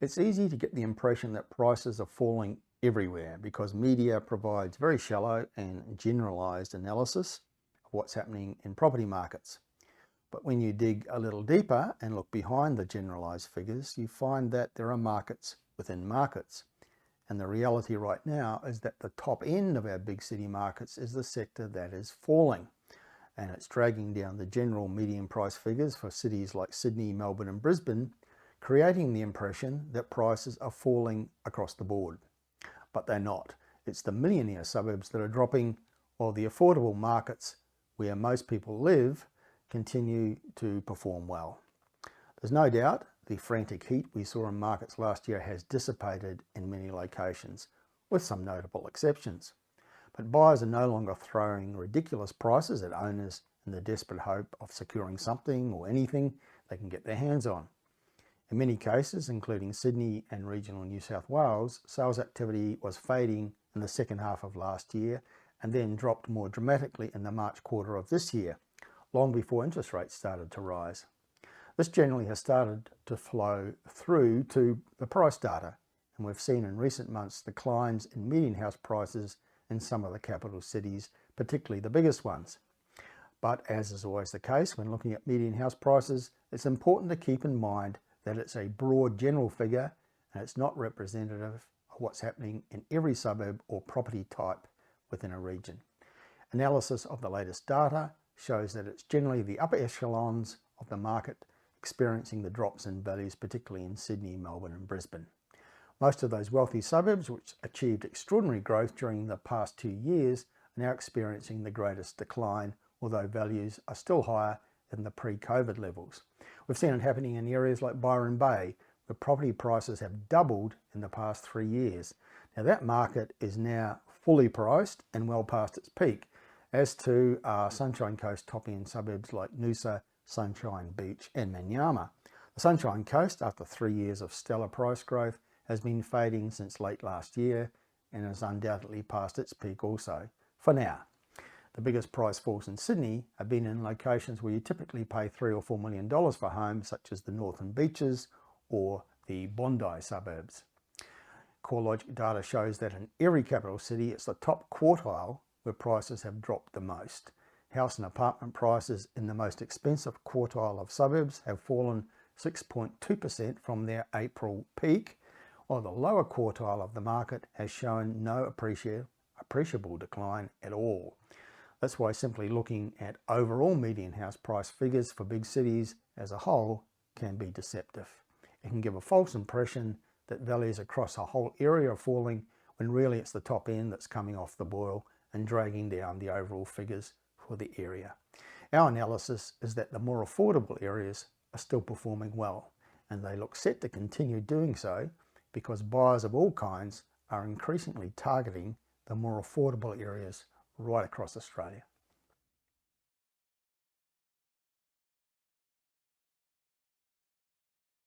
It's easy to get the impression that prices are falling everywhere because media provides very shallow and generalised analysis of what's happening in property markets. But when you dig a little deeper and look behind the generalised figures, you find that there are markets within markets. And the reality right now is that the top end of our big city markets is the sector that is falling. And it's dragging down the general median price figures for cities like Sydney, Melbourne and Brisbane, creating the impression that prices are falling across the board. But they're not. It's the millionaire suburbs that are dropping, while the affordable markets where most people live continue to perform well. There's no doubt the frantic heat we saw in markets last year has dissipated in many locations, with some notable exceptions. But buyers are no longer throwing ridiculous prices at owners in the desperate hope of securing something or anything they can get their hands on. In many cases, including Sydney and regional New South Wales, sales activity was fading in the second half of last year and then dropped more dramatically in the March quarter of this year, long before interest rates started to rise. This generally has started to flow through to the price data, and we've seen in recent months declines in median house prices in some of the capital cities, particularly the biggest ones. But as is always the case when looking at median house prices, it's important to keep in mind that it's a broad general figure and it's not representative of what's happening in every suburb or property type within a region. Analysis of the latest data shows that it's generally the upper echelons of the market experiencing the drops in values, particularly in Sydney, Melbourne and Brisbane. Most of those wealthy suburbs, which achieved extraordinary growth during the past 2 years, are now experiencing the greatest decline, although values are still higher than the pre-COVID levels. We've seen it happening in areas like Byron Bay, where property prices have doubled in the past 3 years. Now that market is now fully priced and well past its peak, as to Sunshine Coast top-end suburbs like Noosa, Sunshine Beach and Manyama. The Sunshine Coast, after 3 years of stellar price growth, has been fading since late last year and is undoubtedly past its peak also, for now. The biggest price falls in Sydney have been in locations where you typically pay $3 or $4 million for homes, such as the Northern Beaches or the Bondi suburbs. CoreLogic data shows that in every capital city, it's the top quartile where prices have dropped the most. House and apartment prices in the most expensive quartile of suburbs have fallen 6.2% from their April peak, while the lower quartile of the market has shown no appreciable decline at all. That's why simply looking at overall median house price figures for big cities as a whole can be deceptive. It can give a false impression that values across a whole area are falling, when really it's the top end that's coming off the boil and dragging down the overall figures for the area. Our analysis is that the more affordable areas are still performing well, and they look set to continue doing so because buyers of all kinds are increasingly targeting the more affordable areas right across Australia.